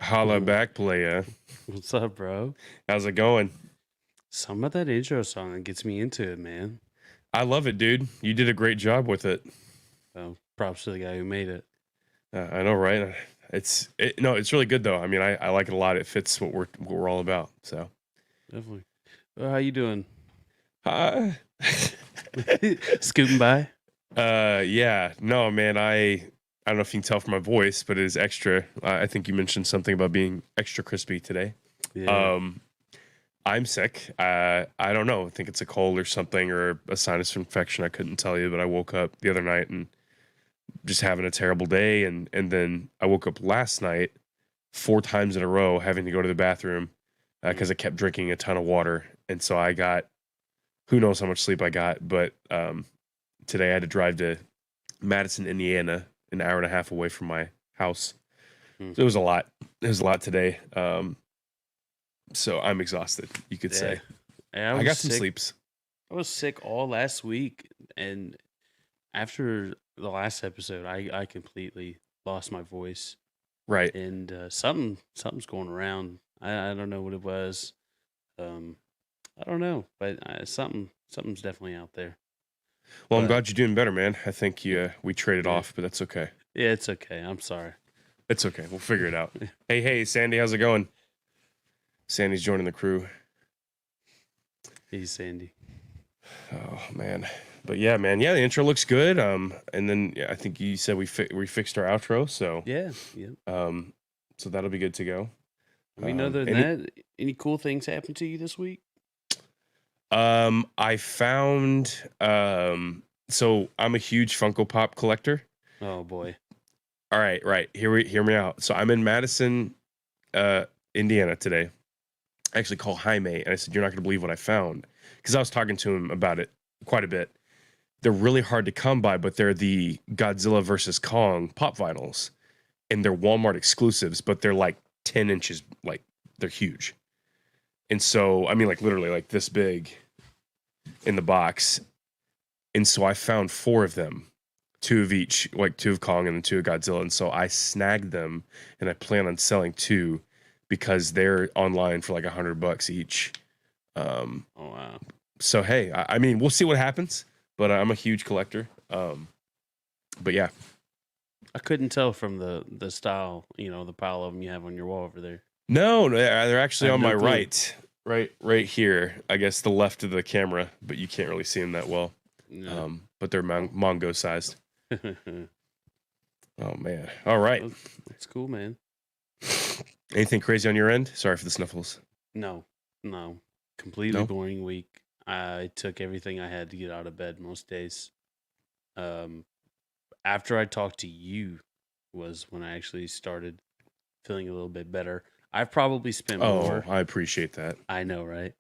Holla Ooh, back, playa. what's up, bro? How's it going? Some of that intro song that gets me into it, man. I love it, dude. You did a great job with it. So props to the guy who made it. I know, right? No, it's really good though. I mean, I like it a lot. It fits what we're all about. So, Definitely. How you doing? uh, Scooting by? yeah, no, man. I don't know if you can tell from my voice, but it is extra. I think you mentioned something about being extra crispy today. Yeah. Um, I'm sick. I don't know. I think it's a cold or something or a sinus infection. I couldn't tell you, but I woke up the other night and just having a terrible day and then I woke up last night 4 times in a row having to go to the bathroom because I kept drinking a ton of water, and so I got who knows how much sleep I got, but today I had to drive to Madison, Indiana, an hour and a half away from my house. Mm. So it was a lot. It was a lot today. So I'm exhausted, you could Yeah. say. I I was got some sick. sleeps. I was sick all last week, and after the last episode, I completely lost my voice, Right. and something's going around. I don't know what it was. Um, I don't know, but something's definitely out there. Well, I'm But glad you're doing better, man. I think yeah, we traded yeah, off, but that's okay. yeah. It's okay. I'm sorry. It's okay. We'll figure it out. Hey, Sandy, how's it going? Sandy's joining the crew. He's Sandy. Oh man, but yeah, man, yeah, the intro looks good. And then yeah, I think you said we fixed our outro, Yeah, yeah. um, so that'll be good to go. I mean, other than Any that, any cool things happened to you this week? I found so I'm a huge Funko Pop collector. Oh boy. All right, right. Hear me out. So I'm in Madison, Indiana today. I actually called Jaime and I said, "You're not going to believe what I found," because I was talking to him about it quite a bit. They're really hard to come by, but they're the Godzilla versus Kong pop vinyls, and they're Walmart exclusives, but they're like 10 inches, like they're huge. And so, I mean, like literally like this big in the box. And so I found 4 of them, 2 of each, like 2 of Kong and then 2 of Godzilla. And so I snagged them and I plan on selling 2 because they're online for like $100 each. Um, Oh wow. so hey, I mean, we'll see what happens, but I'm a huge collector. But yeah, I couldn't tell from the style, the pile of them you have on your wall over there. no, they're I actually had on no my clue. right here. I guess the left of the camera, but you can't really see them that well. Yeah. But they're Oh. Mongo sized. Oh man! All right. That's cool, man. Anything crazy on your end? Sorry for the sniffles. No, no. Completely No. boring week. I took everything I had to get out of bed most days. Um, After I talked to you was when I actually started feeling a little bit better. I've probably spent Oh, more. I appreciate that. I know, right?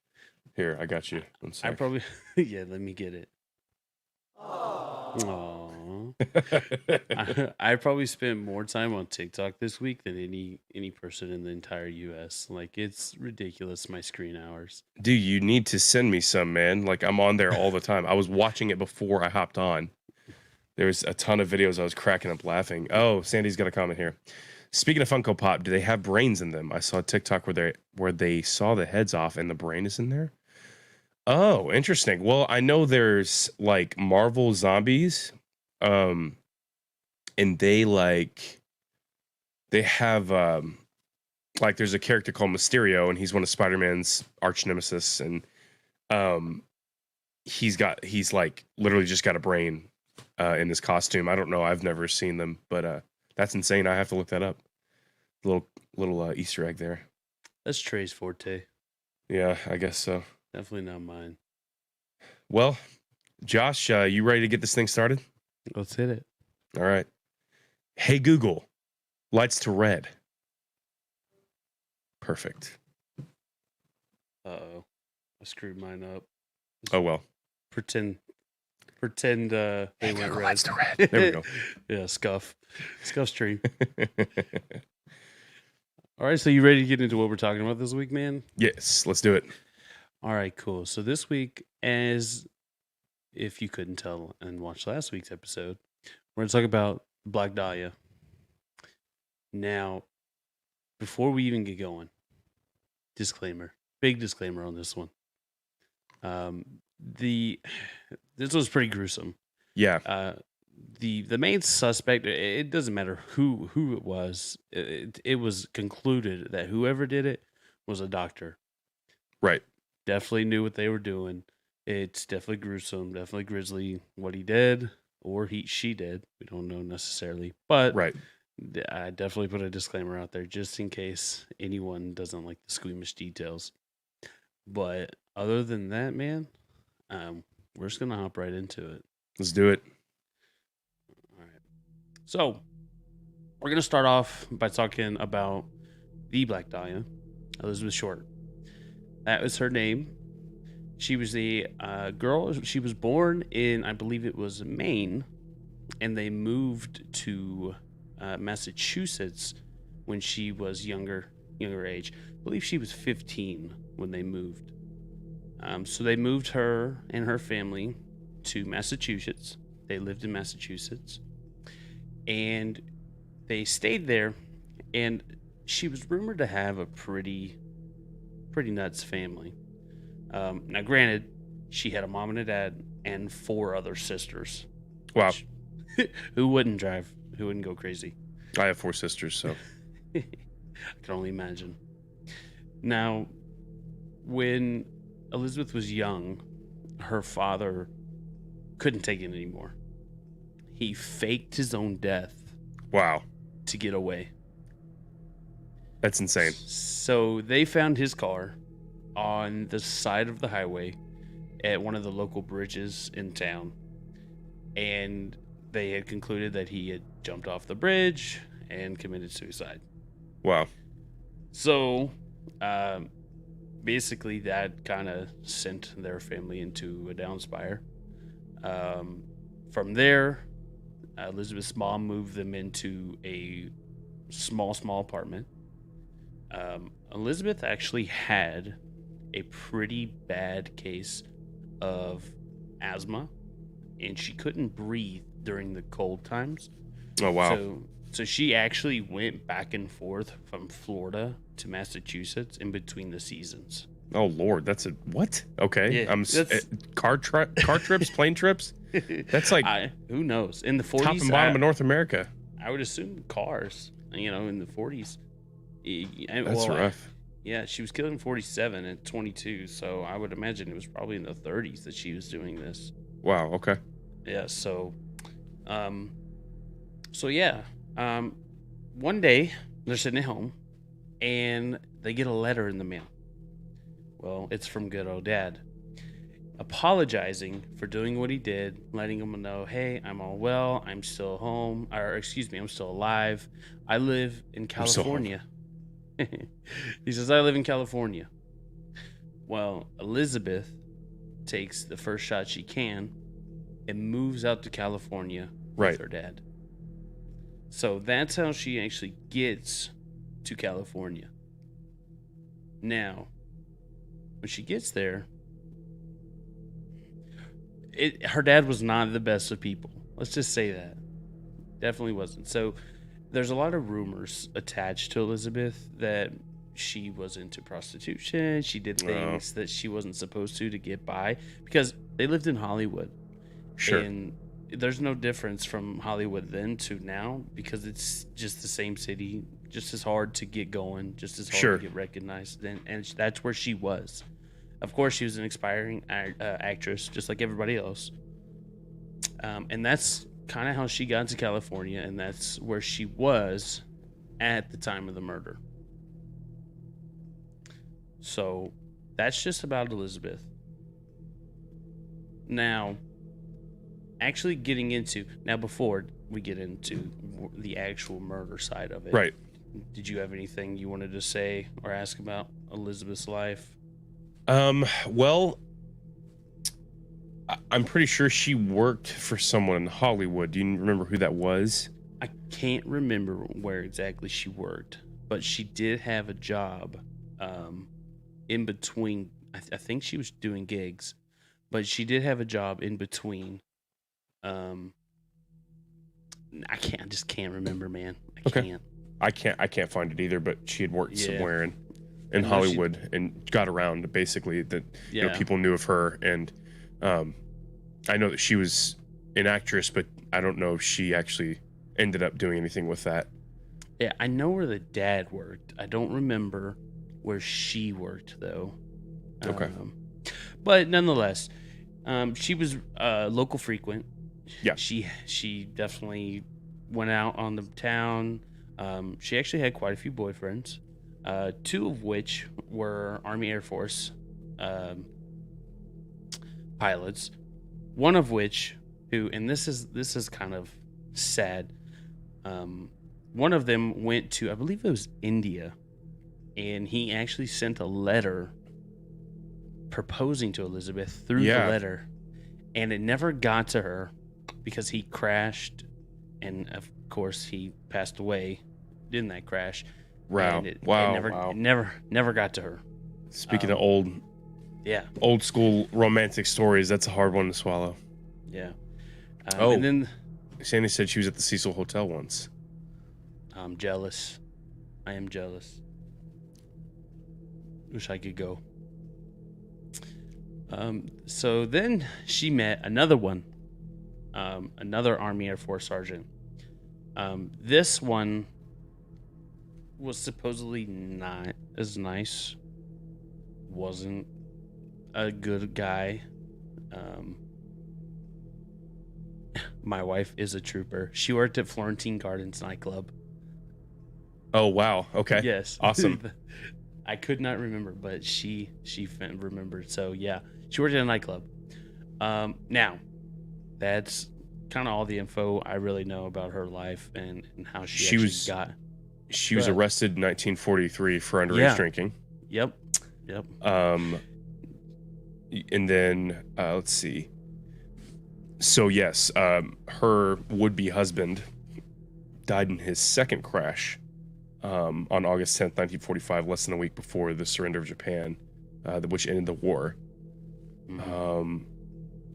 Here, I got you. One I sec. probably yeah. Let me get it. Aww. I probably spent more time on TikTok this week than any person in the entire U.S. Like it's ridiculous my screen hours. Dude, you need to send me some, man. Like I'm on there all the time. I was watching it before I hopped on. There was a ton of videos I was cracking up laughing. Oh, Sandy's got a comment here. Speaking of Funko Pop, do they have brains in them? I saw a TikTok where they saw the heads off and the brain is in there. Oh, interesting. Well, I know there's like Marvel zombies, um, and they have like there's a character called Mysterio, and he's one of Spider-Man's arch nemesis, and um, he's like literally just got a brain in his costume. I don't know. I've never seen them, but that's insane. I have to look that up. Little Easter egg there. That's Trey's forte. Yeah, I guess so. Definitely not mine. Well, Josh, you ready to get this thing started? Let's hit it. All right. Hey Google, lights to red. Perfect. Uh-oh. I screwed mine up. Oh well. Pretend they went Google, red. lights to red. There we go. Yeah, scuff stream. All right, so you ready to get into what we're talking about this week, man? Yes, let's do it. All right, cool. So this week, as if you couldn't tell and watch last week's episode, we're going to talk about Black Dahlia. Now, before we even get going, disclaimer, big disclaimer on this one. The this was pretty gruesome. Yeah. The main suspect, it doesn't matter who it was. It was concluded that whoever did it was a doctor. Right. Definitely knew what they were doing. It's definitely gruesome, definitely grisly what he did or she did. We don't know necessarily, but Right. I definitely put a disclaimer out there just in case anyone doesn't like the squeamish details. But other than that, man, we're just gonna hop right into it. Let's do it. All right. So we're gonna start off by talking about the Black Dahlia, Elizabeth Short. That was her name. She was a girl. She was born in, I believe it was Maine, and they moved to Massachusetts when she was younger age. I believe she was 15 when they moved. So they moved her and her family to Massachusetts. They lived in Massachusetts, and they stayed there. And she was rumored to have a pretty nuts family. Now, granted, she had a mom and a dad and 4 other sisters. Wow. Who wouldn't drive? Who wouldn't go crazy? I have 4 sisters, so. I can only imagine. Now, when Elizabeth was young, her father couldn't take it anymore. He faked his own death. Wow. To get away. That's insane. So they found his car on the side of the highway at one of the local bridges in town, and they had concluded that he had jumped off the bridge and committed suicide. Wow. So basically that kind of sent their family into a downspire. From there, Elizabeth's mom moved them into a small apartment. Elizabeth actually had a pretty bad case of asthma, and she couldn't breathe during the cold times. Oh, wow. So she actually went back and forth from Florida to Massachusetts in between the seasons. Oh, Lord. That's a what? Okay. Yeah, car trips, plane trips? That's like who knows? In the 40s, top and bottom of North America. I would assume cars, in the 40s. That's rough. Yeah, she was killed in 47 at 22, so I would imagine it was probably in the 30s that she was doing this. Wow, okay. Yeah, one day they're sitting at home and they get a letter in the mail. Well, it's from good old Dad, apologizing for doing what he did, letting him know, hey, I'm all well, I'm still home, I'm still alive. I live in California. He says, I live in California. Well, Elizabeth takes the first shot she can and moves out to California with her dad. So that's how she actually gets to California. Now, when she gets there, her dad was not the best of people. Let's just say that. Definitely wasn't. So there's a lot of rumors attached to Elizabeth that she was into prostitution. She did things that she wasn't supposed to get by, because they lived in Hollywood. Sure. And there's no difference from Hollywood then to now, because it's just the same city, just as hard to get going, just as hard to get recognized. And that's where she was. Of course, she was an aspiring actress, just like everybody else. And that's kind of how she got to California, and that's where she was at the time of the murder. So that's just about Elizabeth. Now, actually getting into, before we get into the actual murder side of it, right? Did you have anything you wanted to say or ask about Elizabeth's life? Well, I'm pretty sure she worked for someone in Hollywood. Do you remember who that was? I can't remember where exactly she worked, but she did have a job in between. I think she was doing gigs, but she did have a job in between. I just can't remember, man. I can't. I can't find it either. But she had worked Yeah. somewhere in I know she- Hollywood and got around basically that Yeah. people knew of her, and I know that she was an actress, but I don't know if she actually ended up doing anything with that. Yeah, I know where the dad worked. I don't remember where she worked though. Okay. But nonetheless, she was local frequent. Yeah. She definitely went out on the town. She actually had quite a few boyfriends, 2 of which were Army Air Force pilots. One of which, and this is kind of sad. One of them went to, I believe it was India, and he actually sent a letter proposing to Elizabeth through the letter, and it never got to her because he crashed, and of course he passed away in that crash. Wow. And it never got to her. Speaking of old school romantic stories, that's a hard one to swallow. Yeah. And then Sandy said she was at the Cecil Hotel once. I'm jealous. I am jealous. Wish I could go. So then she met another one, another Army Air Force sergeant. This one was supposedly not as nice. Wasn't a good guy. My wife is a trooper. She worked at Florentine Gardens nightclub. Oh wow! Okay. Yes. Awesome. I could not remember, but she remembered. So yeah, she worked at a nightclub. Now, that's kind of all the info I really know about her life and how she was arrested in 1943 for underage drinking. Yep. And then let's see. So yes, her would-be husband died in his second crash on August 10th, 1945, less than a week before the surrender of Japan, which ended the war. Mm-hmm.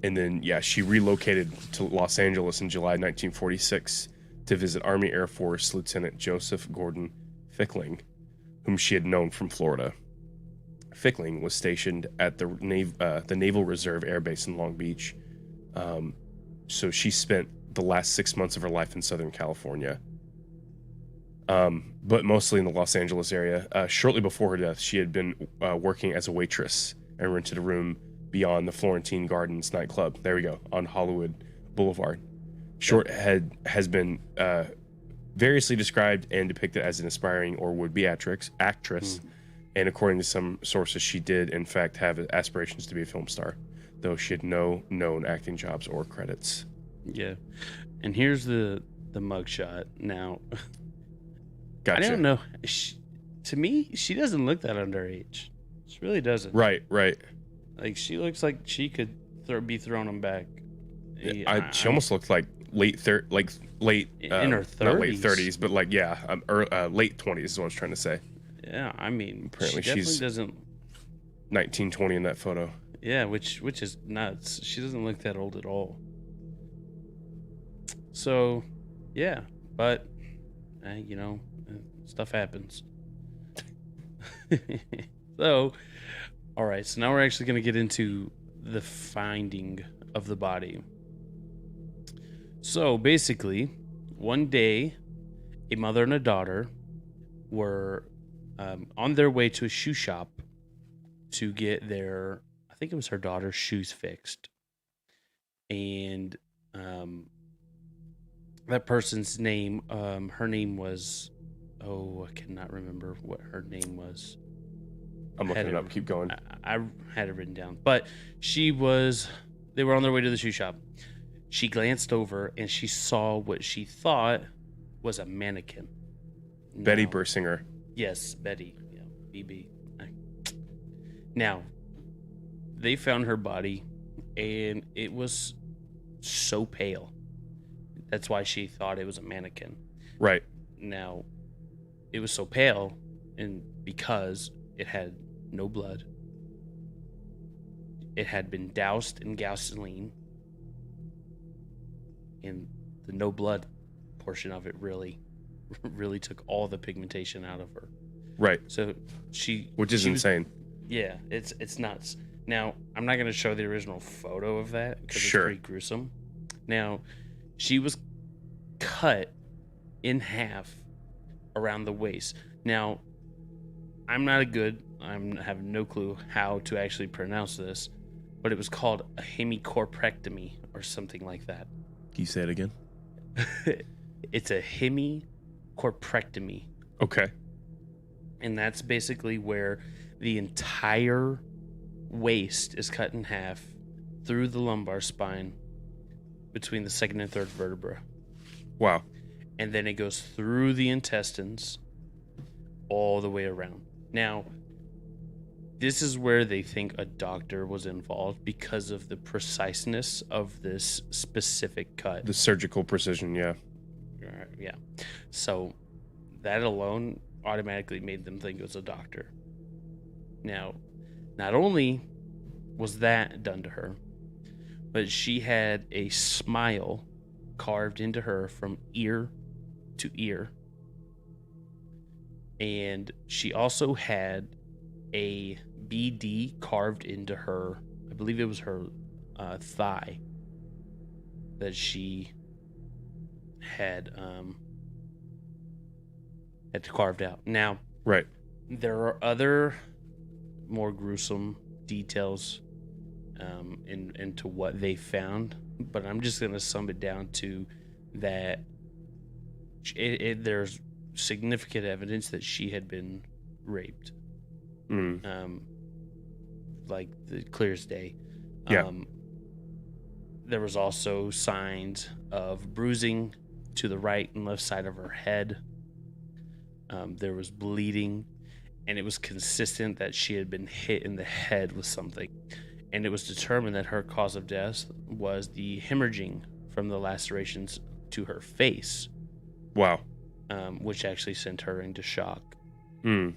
And then, she relocated to Los Angeles in July 1946 to visit Army Air Force Lieutenant Joseph Gordon Fickling, whom she had known from Florida. Fickling was stationed at the Naval Reserve Air Base in Long Beach. So she spent the last 6 months of her life in Southern California, but mostly in the Los Angeles area. Shortly before her death, she had been working as a waitress and rented a room beyond the Florentine Gardens nightclub. There we go, on Hollywood Boulevard. Short has been variously described and depicted as an aspiring or would-be actress. And according to some sources, she did, in fact, have aspirations to be a film star, though she had no known acting jobs or credits. Yeah. And here's the mugshot. Now, gotcha. I don't know. To me, she doesn't look that underage. She really doesn't. Right. Like, she looks like she could be throwing them back. She almost looked like late in her 30s. Not late 30s, but late 20s is what I was trying to say. Yeah, I mean, apparently she definitely she's doesn't 1920 in that photo. Yeah, which is nuts. She doesn't look that old at all. So, yeah, but stuff happens. So, all right. So now we're actually going to get into the finding of the body. So basically, one day, a mother and a daughter were on their way to a shoe shop to get their, I think it was her daughter's shoes fixed. And that person's name, her name was, I cannot remember what her name was. I'm looking it up. Keep going. I had it written down. But they were on their way to the shoe shop. She glanced over and she saw what she thought was a mannequin. Betty Bersinger. Yes, Betty. Yeah, BB. Now, they found her body and it was so pale. That's why she thought it was a mannequin. Right. Now, it was so pale and because it had no blood. It had been doused in gasoline. And the no blood portion of it really really took all the pigmentation out of her. Right. So she, Which is she was- insane. yeah, it's nuts. Now, I'm not going to show the original photo of that because Sure. it's pretty gruesome. Now, she was cut in half around the waist. Now, I have no clue how to actually pronounce this, but it was called a hemicorprectomy or something like that. Can you say it again? It's a hemicorprectomy. Okay. And that's basically where the entire waist is cut in half through the lumbar spine between the second and third vertebra. Wow. And then it goes through the intestines all the way around. Now, this is where they think a doctor was involved because of the preciseness of this specific cut. The surgical precision, yeah. Yeah. So that alone automatically made them think it was a doctor. Now, not only was that done to her, but she had a smile carved into her from ear to ear. And she also had a BD carved into her, I believe it was her thigh, that she had carved out. Now, Right. there are other more gruesome details into what they found, but I'm just going to sum it down to that there's significant evidence that she had been raped. Like the clear as day. Yeah. There was also signs of bruising to the right and left side of her head. There was bleeding, and it was consistent that she had been hit in the head with something. And it was determined that her cause of death was the hemorrhaging from the lacerations to her face. Wow. Which actually sent her into shock. Mm.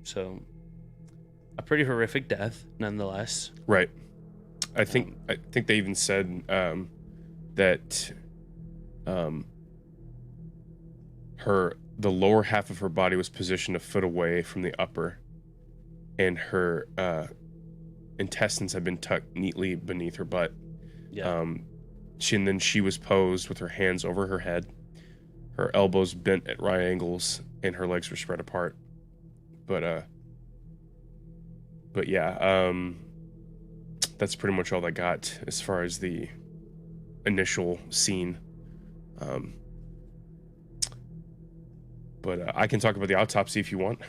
So, a pretty horrific death, nonetheless. Right. I think they even said that the lower half of her body was positioned a foot away from the upper, and her intestines had been tucked neatly beneath her butt. Yeah. She was posed with her hands over her head, her elbows bent at right angles, and her legs were spread apart. But yeah, that's pretty much all I got as far as the initial scene. But I can talk about the autopsy if you want.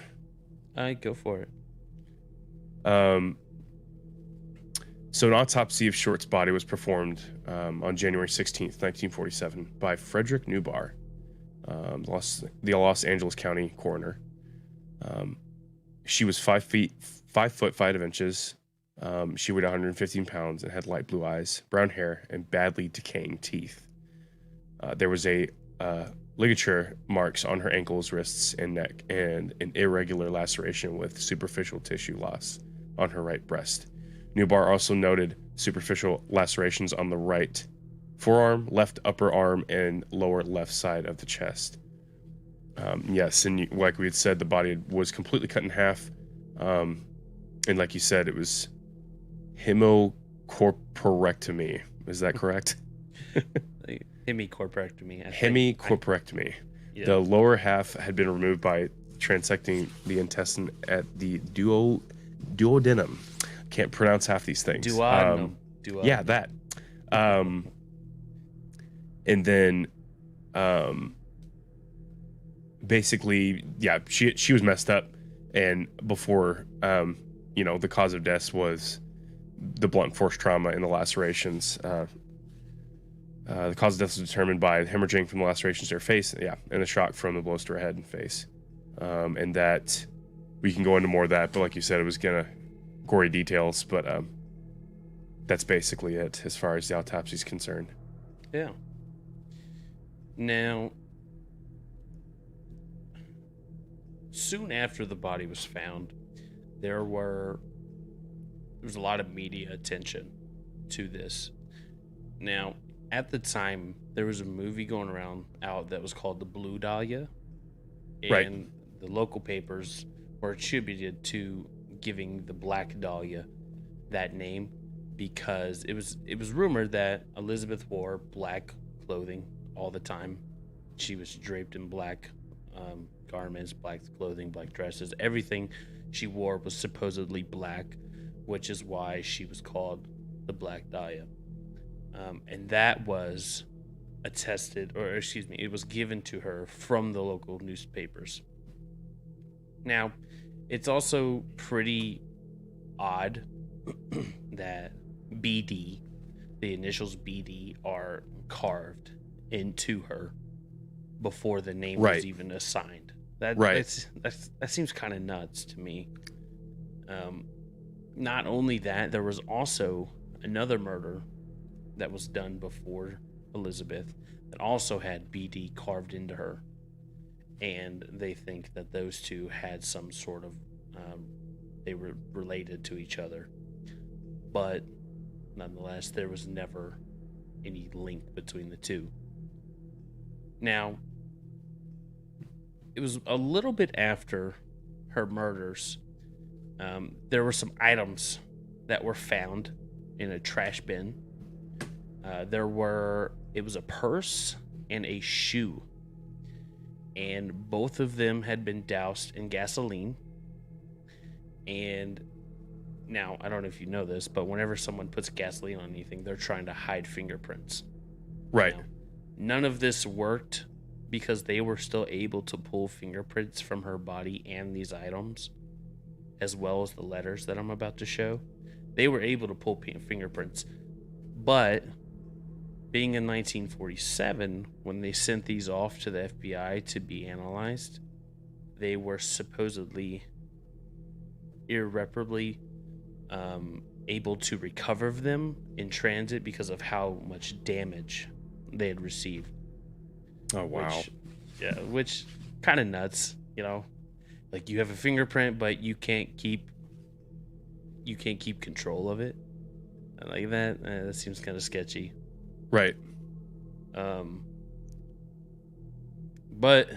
Go for it. So an autopsy of Short's body was performed on January 16th, 1947 by Frederick Newbar, the Los Angeles County coroner. She was 5 foot 5 inches. She weighed 115 pounds and had light blue eyes, brown hair, and badly decaying teeth. There was a ligature marks on her ankles, wrists, and neck, and an irregular laceration with superficial tissue loss on her right breast. Newbar also noted superficial lacerations on the right forearm, left upper arm, and lower left side of the chest. Yes, and like we had said, the body was completely cut in half. And like you said, it was hemicorprectomy. Is that correct? Hemicorprectomy. Hemicorprectomy. Yeah. The lower half had been removed by transecting the intestine at the duodenum. Can't pronounce half these things. Duodenum. Yeah, that. And then, basically, yeah, she was messed up, and before, the cause of death was the blunt force trauma and the lacerations. The cause of death was determined by hemorrhaging from the lacerations to her face, and the shock from the blows to her head and face. And that we can go into more of that, but like you said, it was gonna gory details, but that's basically it as far as the autopsy is concerned. Yeah. Now, soon after the body was found, there was a lot of media attention to this. Now, at the time, there was a movie going around out that was called The Blue Dahlia. Right. and the local papers were attributed to giving the Black Dahlia that name because it was rumored that Elizabeth wore black clothing all the time. She was draped in black garments, black clothing, black dresses. Everything she wore was supposedly black, which is why she was called the Black Dahlia. And that was attested, or excuse me, it was given to her from the local newspapers. Now, it's also pretty odd that BD, the initials BD, are carved into her before the name Right. was even assigned. That Right. that seems kind of nuts to me. Not only that, there was also another murder that was done before Elizabeth that also had BD carved into her, and they think that those two had some sort of they were related to each other, but nonetheless, there was never any link between the two. Now, it was a little bit after her murders. There were some items that were found in a trash bin. It was a purse and a shoe, and both of them had been doused in gasoline. And now, I don't know if you know this, but whenever someone puts gasoline on anything, they're trying to hide fingerprints. Right. Now, none of this worked because they were still able to pull fingerprints from her body and these items, as well as the letters that I'm about to show. They were able to pull fingerprints. But being in 1947, when they sent these off to the FBI to be analyzed, they were supposedly irreparably able to recover them in transit because of how much damage they had received. Oh wow. Which kind of nuts, like you have a fingerprint, but you can't keep control of it. Like that seems kind of sketchy. Right. But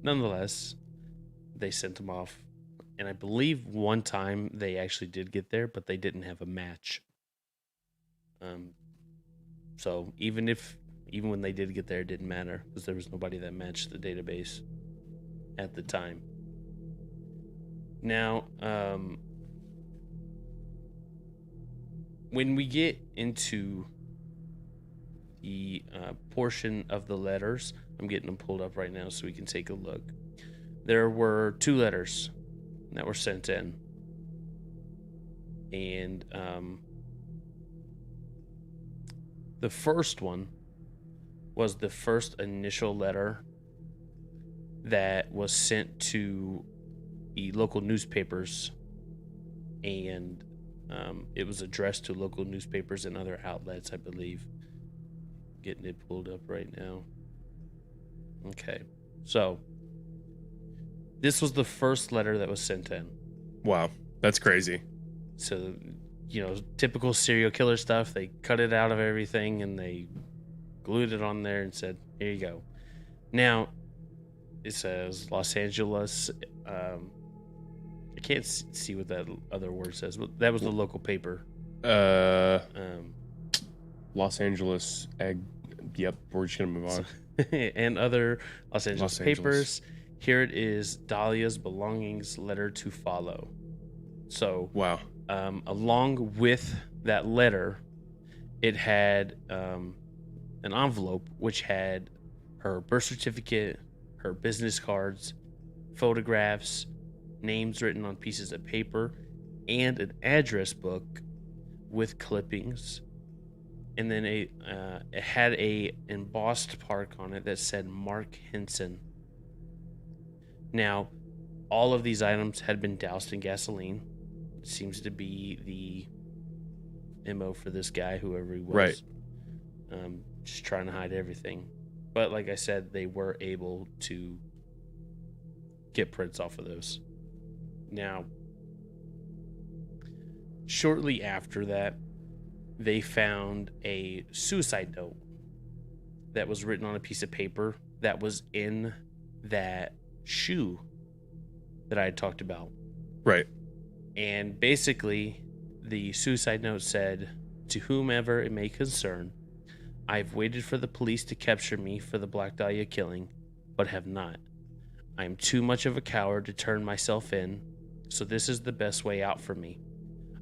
nonetheless, they sent them off, and I believe one time they actually did get there, but they didn't have a match. So even when they did get there, it didn't matter because there was nobody that matched the database at the time. Now, when we get into the portion of the letters, I'm getting them pulled up right now so we can take a look. There were 2 letters that were sent in, and the first one was the first initial letter that was sent to the local newspapers, and it was addressed to local newspapers and other outlets, I believe. Getting it pulled up right now. Okay, so this was the first letter that was sent in. Wow, that's crazy. So, typical serial killer stuff. They cut it out of everything and they glued it on there and said, "Here you go." Now, it says Los Angeles. I can't see what that other word says, but that was the local paper. Los Angeles egg. Yep, we're just gonna move on. And other Los Angeles papers. Angeles. Here it is: Dahlia's belongings letter to follow. So, Wow. Along with that letter, it had an envelope which had her birth certificate, her business cards, photographs, names written on pieces of paper, and an address book with clippings. And then it had a embossed plaque on it that said Mark Henson. Now, all of these items had been doused in gasoline. It seems to be the MO for this guy, whoever he was. Right. Just trying to hide everything. But like I said, they were able to get prints off of those. Now, shortly after that, they found a suicide note that was written on a piece of paper that was in that shoe that I had talked about. Right. And basically, the suicide note said, "To whomever it may concern, I've waited for the police to capture me for the Black Dahlia killing, but have not. I am too much of a coward to turn myself in, so this is the best way out for me.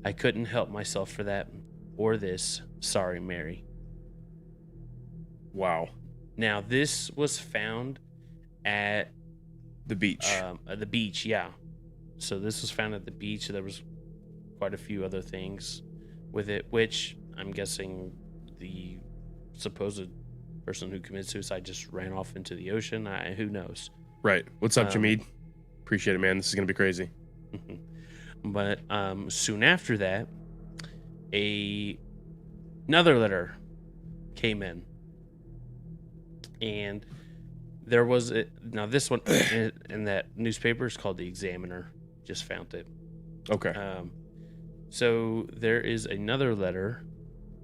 I couldn't help myself for that or this. Sorry, Mary." Wow. Now, this was found at The beach. the beach, yeah. So this was found at the beach. There was quite a few other things with it, which I'm guessing the supposed person who committed suicide just ran off into the ocean. Who knows? Right. What's up, Jameed? Appreciate it, man. This is gonna be crazy. But soon after that, another letter came in, and there was now this one in that newspaper is called the Examiner. Just found it. Okay. So there is another letter,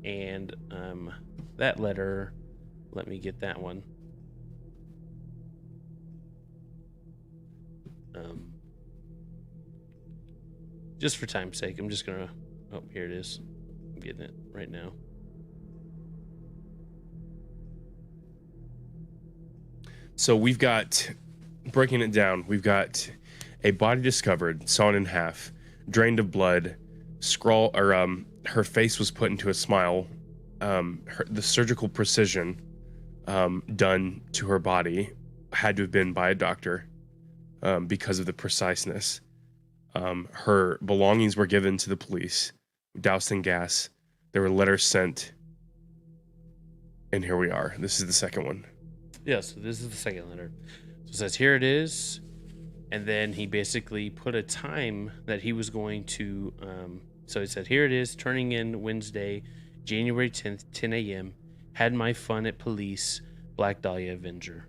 and that letter, let me get that one. Just for time's sake, I'm just gonna. Oh, here it is. I'm getting it right now. So we've got, breaking it down, we've got a body discovered, sawn in half, drained of blood, her face was put into a smile, the surgical precision done to her body had to have been by a doctor because of the preciseness. Her belongings were given to the police, doused in gas. There were letters sent, and here we are. This is the second one. Yeah, so this is the second letter. So it says, "Here it is." And then he basically put a time that he was going to. So he said, "Here it is, turning in Wednesday, January 10th, 10 a.m. Had my fun at police, Black Dahlia Avenger."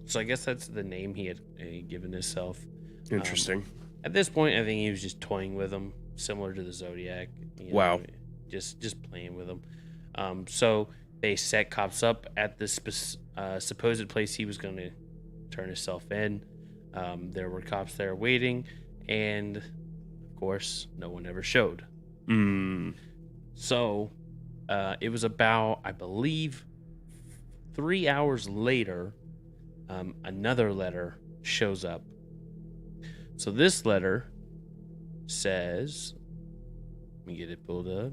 So I guess that's the name he had given himself. Interesting. At this point, I think he was just toying with them, similar to the Zodiac. Wow. Just playing with them. So they set cops up at this supposed place he was going to turn himself in. There were cops there waiting, and of course, no one ever showed. So it was about, I believe, 3 hours later, another letter shows up. So this letter says, let me get it pulled up.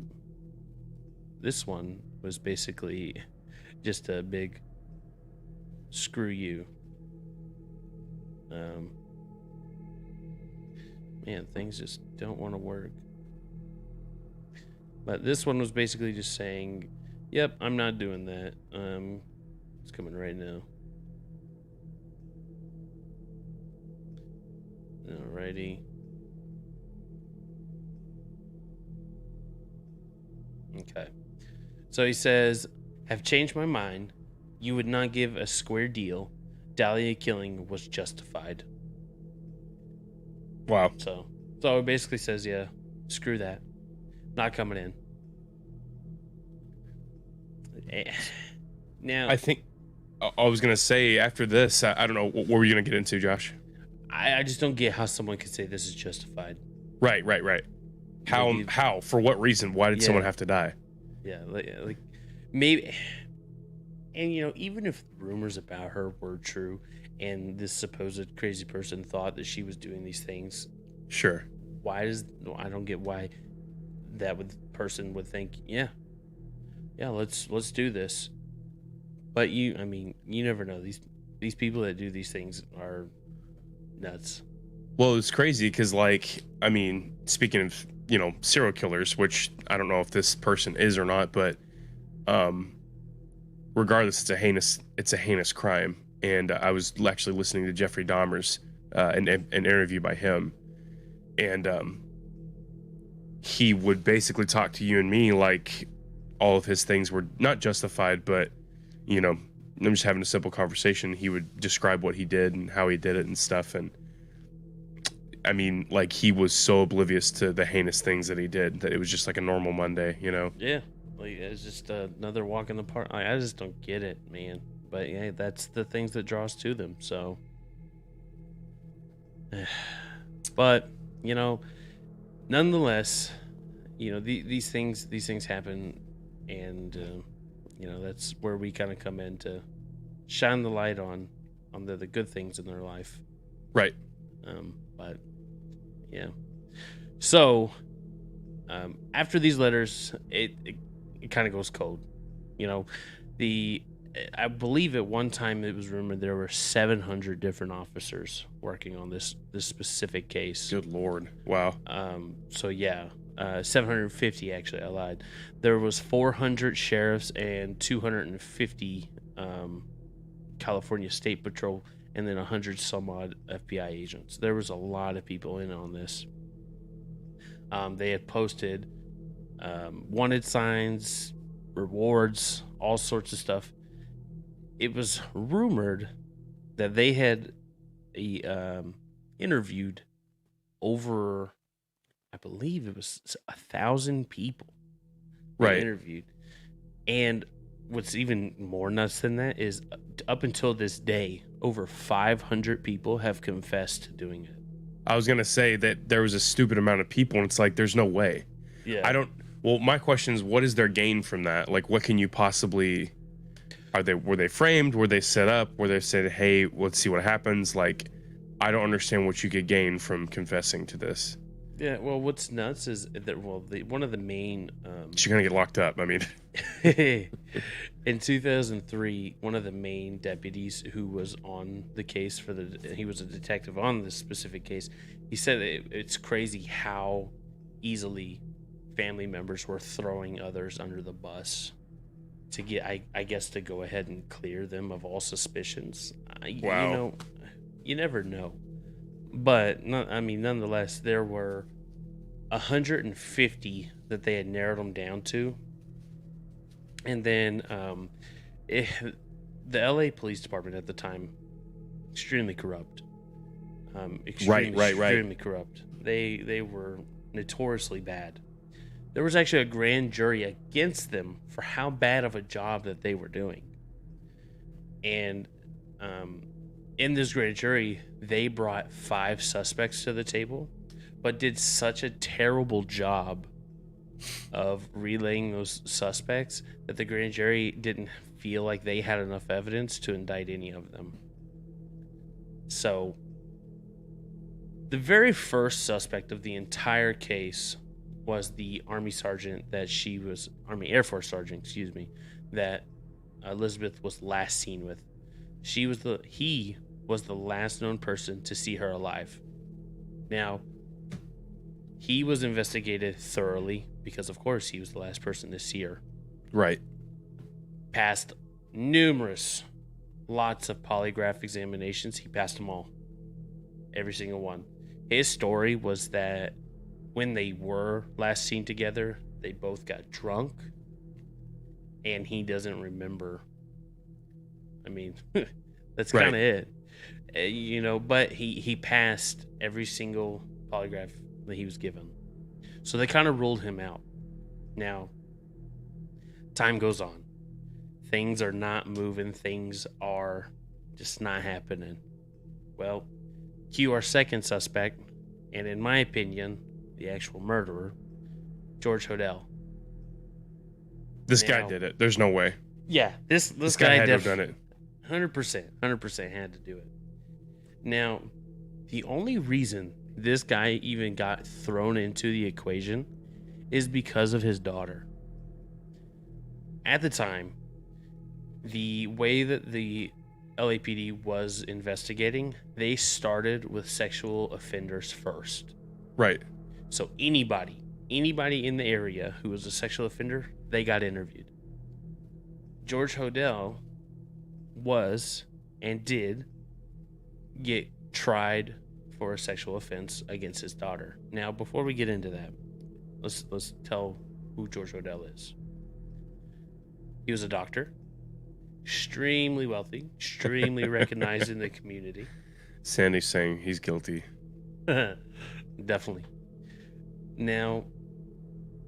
This one was basically just a big screw you. Man, things just don't want to work. But this one was basically just saying, "Yep, I'm not doing that." It's coming right now. Alrighty. Okay. So he says, "Have changed my mind. You would not give a square deal. Dahlia killing was justified." Wow. So it basically says, yeah, screw that. Not coming in. Now, I think I was gonna say after this, I don't know, what were you gonna get into, Josh? I just don't get how someone could say this is justified. Right. How? For what reason? Why did someone have to die? Yeah, like maybe, and even if rumors about her were true, and this supposed crazy person thought that she was doing these things, sure. I don't get why that person would think, yeah, let's do this. But you never know. These people that do these things are nuts. Well, it's crazy because, speaking of serial killers, which I don't know if this person is or not, but regardless, it's a heinous crime. And I was actually listening to Jeffrey Dahmer's an interview by him, and he would basically talk to you and me like all of his things were not justified, but I'm just having a simple conversation. He would describe what he did and how he did it and stuff, and he was so oblivious to the heinous things that he did that it was just like a normal Monday, Yeah, it's just another walk in the park. I just don't get it, man. But yeah, that's the things that draw us to them. So But, you know, nonetheless, you know, these things happen, and you know, that's where we kind of come in to shine the light on the good things in their life. Right. But yeah. So after these letters, it kind of goes cold. You know, I believe at one time it was rumored there were 700 different officers working on this specific case. Good Lord. Wow. So yeah, 750 actually. I lied. There was 400 sheriffs and 250 California State Patrol, and then 100 some odd FBI agents. There was a lot of people in on this. They had posted wanted signs, rewards, all sorts of stuff. It was rumored that they had interviewed over, I believe it was 1,000 people. Right. Interviewed. And what's even more nuts than that is up until this day, over 500 people have confessed to doing it. I was going to say that there was a stupid amount of people, and it's like, there's no way. Yeah. Well, my question is, what is their gain from that? Like, what can you possibly, were they framed? Were they set up? Were they said, hey, let's see what happens? Like, I don't understand what you could gain from confessing to this. Yeah, well, what's nuts is that, one of the main... You're going to get locked up, I mean. In 2003, one of the main deputies who was on the case he was a detective on this specific case, he said it's crazy how easily family members were throwing others under the bus to get, I guess, to go ahead and clear them of all suspicions. Wow. You know, you never know. But, nonetheless, there were 150 that they had narrowed them down to. And then the LA Police Department at the time, extremely corrupt. Extremely corrupt. They were notoriously bad. There was actually a grand jury against them for how bad of a job that they were doing. And in this grand jury, they brought 5 suspects to the table, but did such a terrible job of relaying those suspects that the grand jury didn't feel like they had enough evidence to indict any of them. So, the very first suspect of the entire case was the Army Air Force sergeant, that Elizabeth was last seen with. He was the last known person to see her alive. Now, he was investigated thoroughly because, of course, he was the last person to see her. Right. Passed lots of polygraph examinations. He passed them all. Every single one. His story was that when they were last seen together, they both got drunk, and he doesn't remember. I mean, that's kind of it. But he passed every single polygraph that he was given. So they kind of ruled him out. Now, time goes on. Things are not moving. Things are just not happening. Well, cue our second suspect, and in my opinion, the actual murderer, George Hodel. This guy did it. There's no way. Yeah, this guy had to have done it. 100% had to do it. Now, the only reason this guy even got thrown into the equation is because of his daughter. At the time, the way that the LAPD was investigating, they started with sexual offenders first. Right. So anybody in the area who was a sexual offender, they got interviewed. George Hodel was and did get tried for a sexual offense against his daughter. Now, before we get into that, let's tell who George Hodel is. He was a doctor, extremely wealthy, extremely recognized in the community. Sandy's saying he's guilty. Definitely. Now,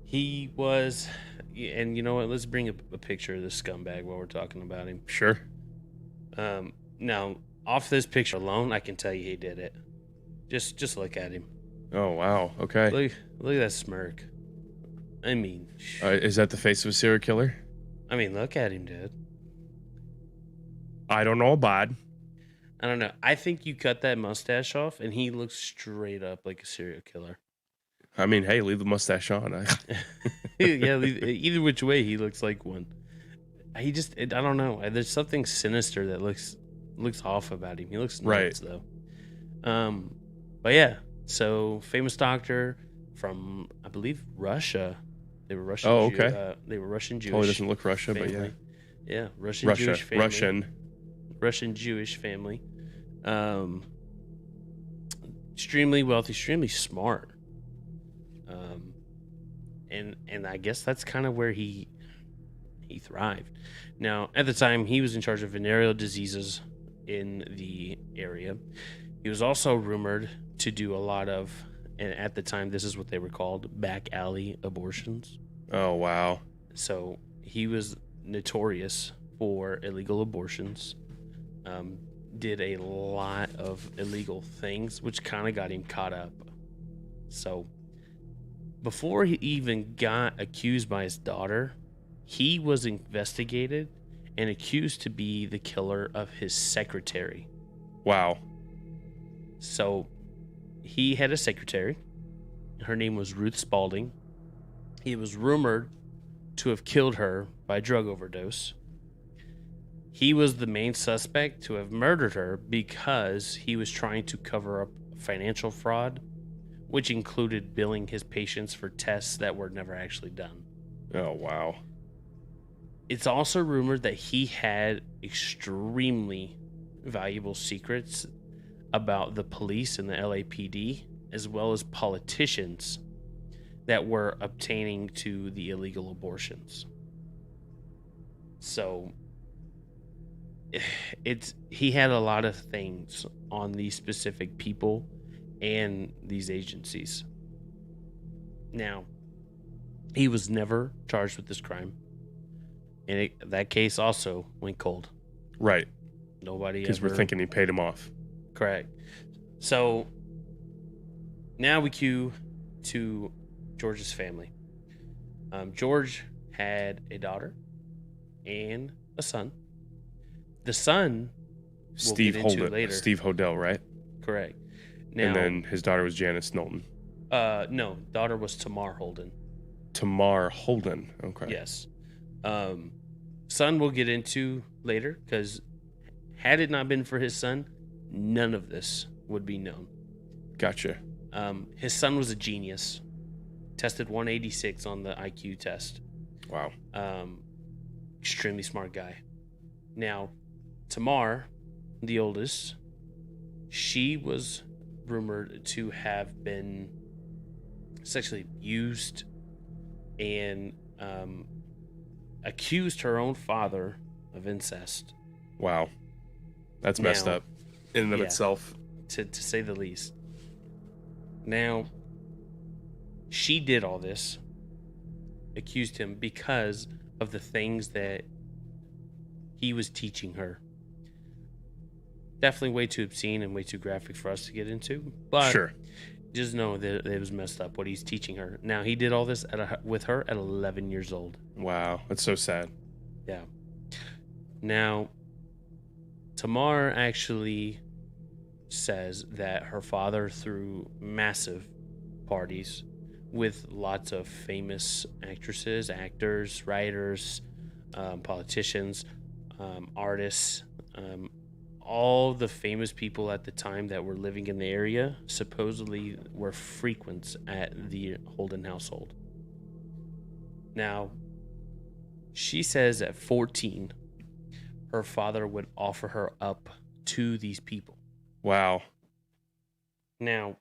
he was, and you know what? Let's bring a picture of this scumbag while we're talking about him. Sure. Now, off this picture alone, I can tell you he did it. Just look at him. Oh wow. Okay. Look at that smirk. I mean, Is that the face of a serial killer? look at him, dude. I don't know, bud. I don't know. I think you cut that mustache off, and he looks straight up like a serial killer. I mean, hey, leave the mustache on. Yeah, either which way, he looks like one. I don't know. There's something sinister that looks off about him. He looks nuts, though. But yeah, so famous doctor from, I believe, Russia. They were Russian. Oh, okay. They were Russian Jewish. Totally doesn't look Russia, family. but yeah. Yeah, Jewish family. Russian Jewish family. Extremely wealthy, extremely smart. And I guess that's kind of where he thrived. Now, at the time, he was in charge of venereal diseases in the area. He was also rumored to do a lot of, and at the time, this is what they were called, back alley abortions. Oh, wow. So he was notorious for illegal abortions. Did a lot of illegal things, which kind of got him caught up. So before he even got accused by his daughter, he was investigated and accused to be the killer of his secretary. Wow. So he had a secretary. Her name was Ruth Spalding. He was rumored to have killed her by drug overdose. He was the main suspect to have murdered her because he was trying to cover up financial fraud, which included billing his patients for tests that were never actually done. Oh, wow. It's also rumored that he had extremely valuable secrets about the police and the LAPD, as well as politicians that were obtaining to the illegal abortions. So he had a lot of things on these specific people and these agencies. Now, he was never charged with this crime, and that case also went cold. Right. Nobody because we're thinking he paid him off. Correct. So now we cue to George's family. George had a daughter and a son. The son, Steve Hodel, right? Correct. Now, and then his daughter was Janice Knowlton. No, daughter was Tamar Holden. Tamar Holden. Okay. Yes. Son we'll get into later, because had it not been for his son, none of this would be known. Gotcha. His son was a genius. Tested 186 on the IQ test. Wow. Extremely smart guy. Now, Tamar, the oldest, she was rumored to have been sexually abused and accused her own father of incest. Wow. That's messed up in and of itself. To say the least. Now, she did all this, accused him because of the things that he was teaching her. Definitely way too obscene and way too graphic for us to get into. But sure. Just know that it was messed up what he's teaching her. Now, he did all this with her at 11 years old. Wow. That's so sad. Yeah. Now, Tamar actually says that her father threw massive parties with lots of famous actresses, actors, writers, politicians, artists, all the famous people at the time that were living in the area supposedly were frequents at the Holden household. Now, she says at 14, her father would offer her up to these people. Wow. Now,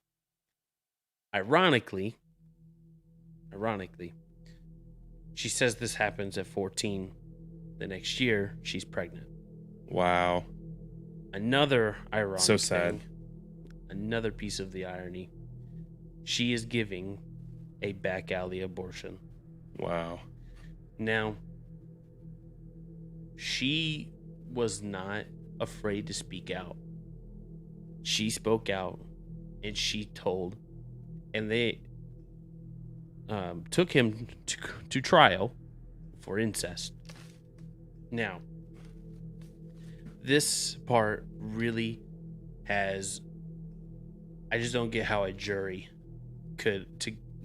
ironically, she says this happens at 14. The next year, she's pregnant. Wow. Another ironic so sad thing, another piece of the irony, she is giving a back alley abortion. Wow. Now, she was not afraid to speak out. She spoke out and she told, and they took him to trial for incest. Now, this part really has, I just don't get how a jury could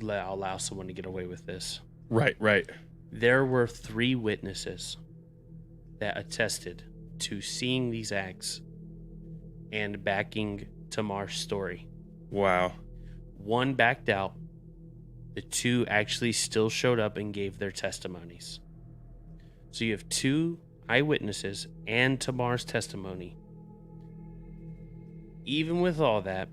allow someone to get away with this. Right. There were 3 witnesses that attested to seeing these acts and backing Tamar's story. Wow. 1 backed out. The 2 actually still showed up and gave their testimonies. So you have 2 eyewitnesses and Tamar's testimony. Even with all that,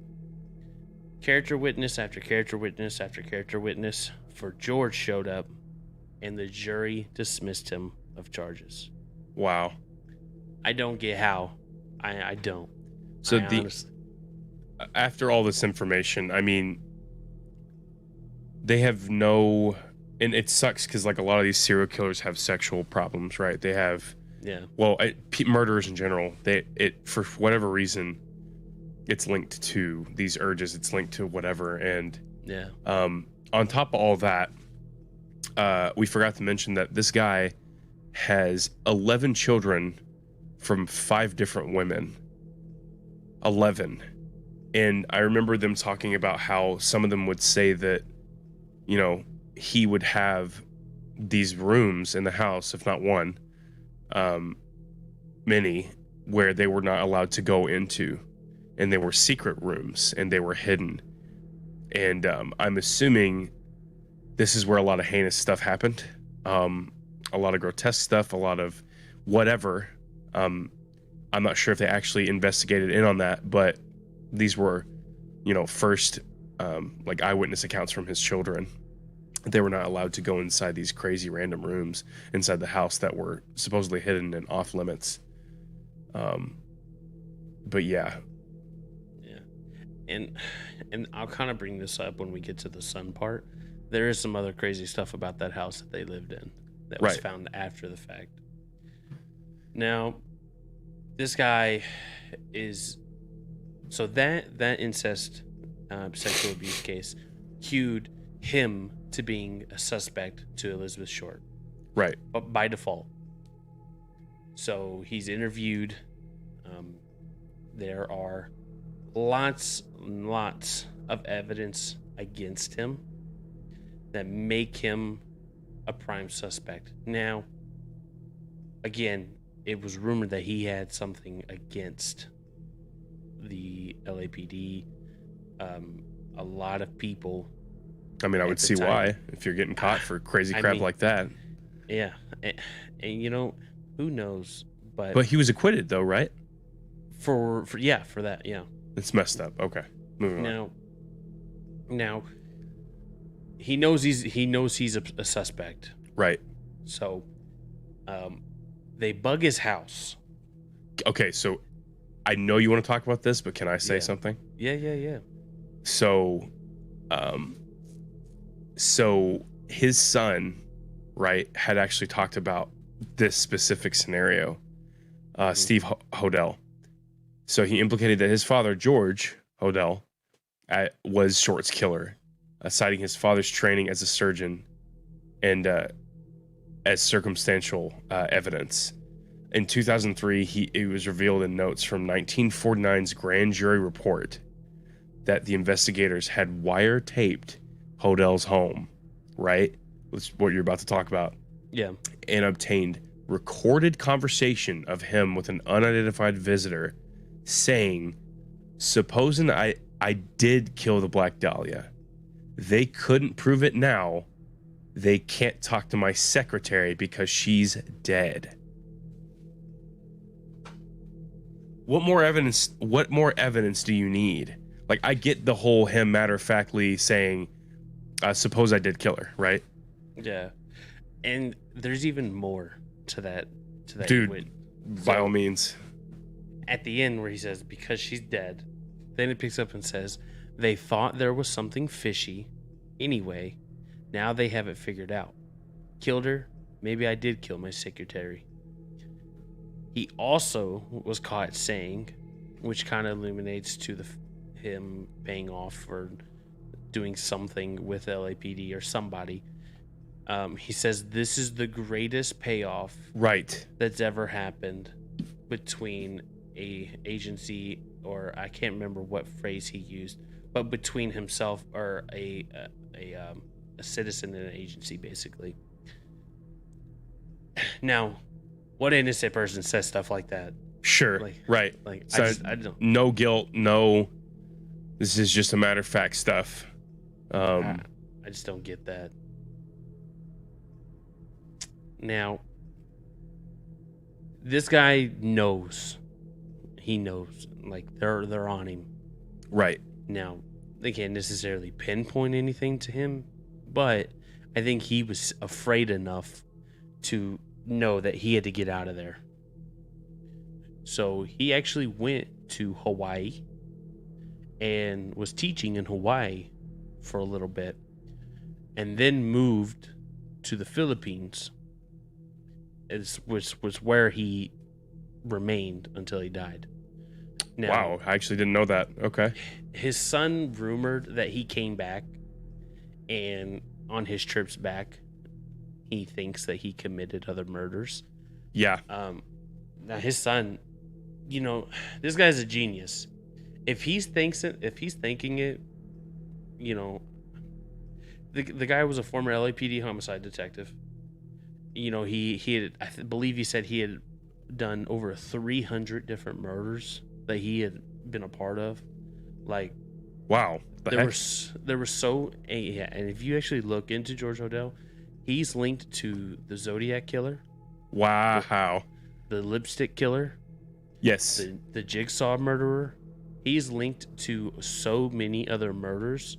character witness after character witness after character witness for George showed up, and the jury dismissed him of charges. Wow. I don't get how. I don't. So honestly, after all this information, I mean, they have no, and it sucks because like a lot of these serial killers have sexual problems, right? They have, well, murderers in general, for whatever reason, it's linked to these urges. It's linked to whatever, and on top of all that, we forgot to mention that this guy has 11 children from 5 different women. 11. And I remember them talking about how some of them would say that, you know, he would have these rooms in the house, if not one, many, where they were not allowed to go into. And they were secret rooms, and they were hidden. And I'm assuming this is where a lot of heinous stuff happened. A lot of grotesque stuff, a lot of whatever. I'm not sure if they actually investigated in on that, but these were, you know, first like eyewitness accounts from his children. They were not allowed to go inside these crazy random rooms inside the house that were supposedly hidden and off limits. But yeah. And I'll kind of bring this up when we get to the son part. There is some other crazy stuff about that house that they lived in that was found after the fact. Now, this guy is, so that incest sexual abuse case cued him to being a suspect to Elizabeth Short. Right. But by default. So he's interviewed. There are lots and lots of evidence against him that make him a prime suspect. Now, again, it was rumored that he had something against the LAPD. A lot of people. I mean, I would see why if you're getting caught for crazy crap like that. Yeah, and you know, who knows? But he was acquitted though, right? For that, yeah. It's messed up. Okay, moving on. Now, he knows he's a suspect, right? So, they bug his house. Okay, so I know you want to talk about this, but can I say something? Yeah. So, so his son, right, had actually talked about this specific scenario, Steve Hodel. So he implicated that his father, George Hodel, was Short's killer, citing his father's training as a surgeon and as circumstantial evidence. In 2003, it was revealed in notes from 1949's grand jury report that the investigators had wiretaped Hodel's home, right? That's what you're about to talk about. Yeah. And obtained recorded conversation of him with an unidentified visitor saying, supposing I did kill the Black Dahlia, they couldn't prove it now. They can't talk to my secretary because she's dead. What more evidence do you need? Like, I get the whole him matter-of-factly saying, suppose I did kill her, right? Yeah. And there's even more to that. Dude, by all means. At the end where he says, because she's dead, then it picks up and says, they thought there was something fishy. Anyway, now they have it figured out. Killed her. Maybe I did kill my secretary. He also was caught saying, which kind of illuminates to him paying off for doing something with LAPD or somebody. He says this is the greatest payoff Right. that's ever happened between a agency, or I can't remember what phrase he used, but between himself or a citizen and an agency, basically. Now, what innocent person says stuff like that? Sure. Like, right. Like, So I don't. no guilt. No. This is just a matter of fact stuff. I just don't get that. Now, this guy knows. He knows. Like, they're on him. Right. Now, they can't necessarily pinpoint anything to him, but I think he was afraid enough to know that he had to get out of there. So he actually went to Hawaii and was teaching in Hawaii for a little bit, and then moved to the Philippines, which was where he remained until he died. Now, Wow, I actually didn't know that. Okay. his son rumored that he came back, and on his trips back, he thinks that he committed other murders. Yeah. Now his son, this guy's a genius. If he's thinking it, the guy was a former LAPD homicide detective. He had, believe he said he had done over 300 different murders that he had been a part of. Like, wow. there were so, yeah. And if you actually look into George Hodel, he's linked to the Zodiac killer. Wow. The lipstick killer. Yes. The jigsaw murderer. He's linked to so many other murders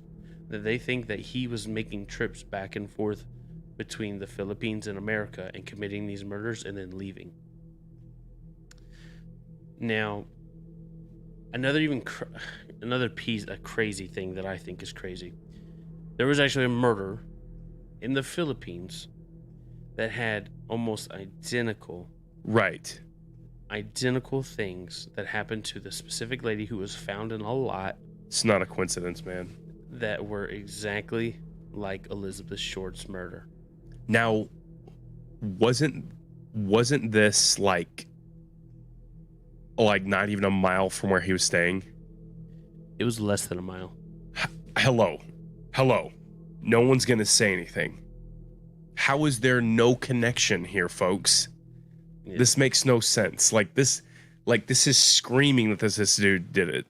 that they think that he was making trips back and forth between the Philippines and America and committing these murders and then leaving. Now, another piece, a crazy thing that I think is crazy. There was actually a murder in the Philippines that had almost identical things that happened to the specific lady who was found in a lot. It's not a coincidence, man. That were exactly like Elizabeth Short's murder. Now, wasn't this like not even a mile from where he was staying? It was less than a mile. Hello. No one's gonna say anything. How is there no connection here, folks? Yeah. This makes no sense. This is screaming that this dude did it.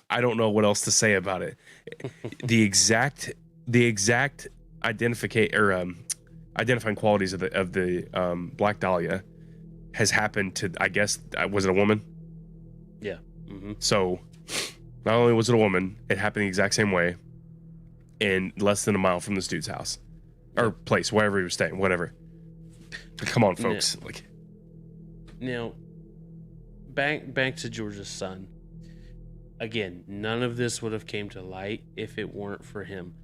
I don't know what else to say about it. the exact identifying qualities of the Black Dahlia has happened to, I guess, was it a woman? Yeah. Mm-hmm. So not only was it a woman, it happened the exact same way in less than a mile from this dude's house or place, wherever he was staying, whatever. But come on, folks. Now, back to George's son. Again, none of this would have came to light if it weren't for him.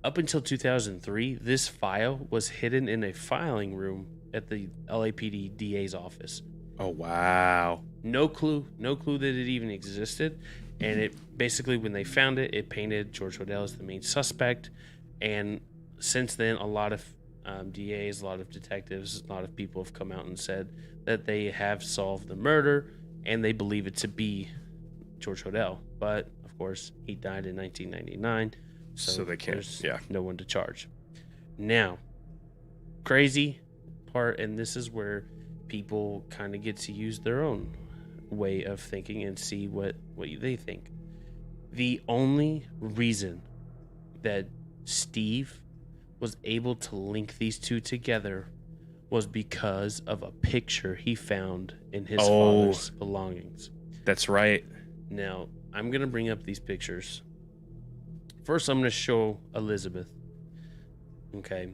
Up until 2003, this file was hidden in a filing room at the LAPD DA's office. Oh, wow. No clue that it even existed. And it basically, when they found it, it painted George Hodel as the main suspect. And since then, a lot of DAs, a lot of detectives, a lot of people have come out and said that they have solved the murder and they believe it to be George Hodel. But, of course, he died in 1999. So they can't, there's no one to charge. Now, crazy part, and this is where people kind of get to use their own way of thinking and see what they think. The only reason that Steve was able to link these two together was because of a picture he found in his father's belongings. That's right. Now, I'm going to bring up these pictures. First, I'm going to show Elizabeth. Okay.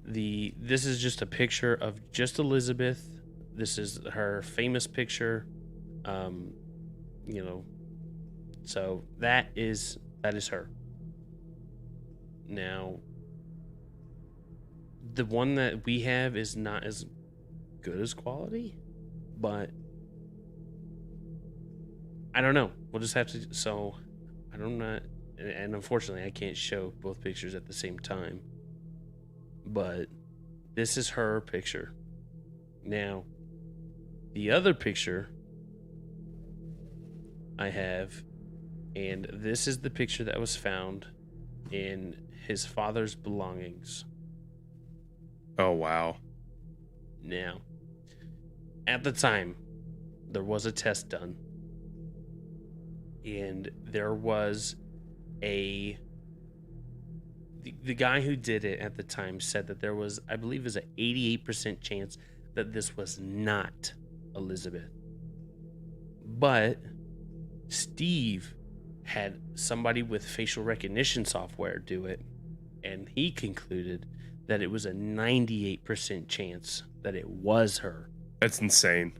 This is just a picture of just Elizabeth. This is her famous picture. So that is her. Now, the one that we have is not as good as quality, but I don't know. We'll just have to. So I don't know. And unfortunately, I can't show both pictures at the same time. But this is her picture. Now, the other picture I have, and this is the picture that was found in his father's belongings. Oh, wow. Now, at the time, there was a test done, and there was the guy who did it at the time said that there was, I believe, is an 88% chance that this was not Elizabeth. But Steve had somebody with facial recognition software do it, and he concluded that it was a 98% chance that it was her. That's insane.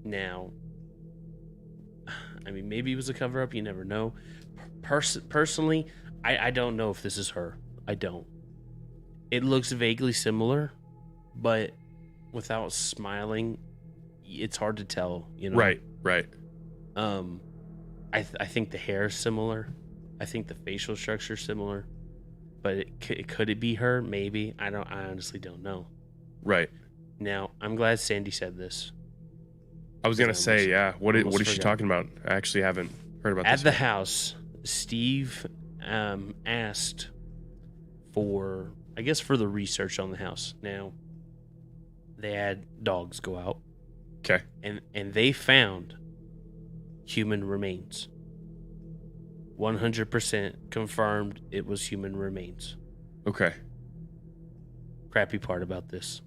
Now, I mean, maybe it was a cover up. You never know. Personally, I don't know if this is her. I don't. It looks vaguely similar, but without smiling, it's hard to tell. You know. Right. I think the hair is similar. I think the facial structure is similar. But could it be her? Maybe. I honestly don't know. Right. Now, I'm glad Sandy said this. I was gonna say, yeah. What is she talking about? I actually haven't heard about this. At the house, Steve asked for, I guess, for the research on the house. Now, they had dogs go out. Okay. And they found human remains. 100% confirmed it was human remains. Okay. Crappy part about this: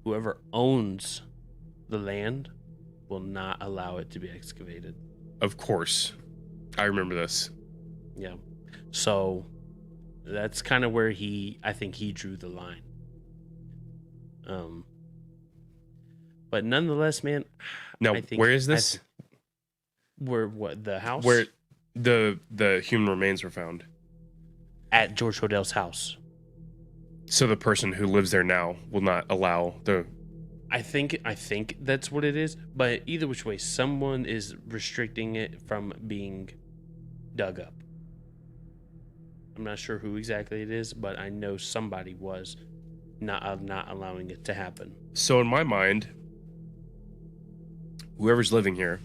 whoever owns the land will not allow it to be excavated. Of course. I remember this. Yeah. So that's kind of where I think he drew the line. But nonetheless, man. Now, where is this? Where what, the house? Where the human remains were found. At George Hodell's house. So the person who lives there now will not allow the... I think that's what it is. But either which way, someone is restricting it from being dug up. I'm not sure who exactly it is, but I know somebody was not allowing it to happen. So in my mind, whoever's living here,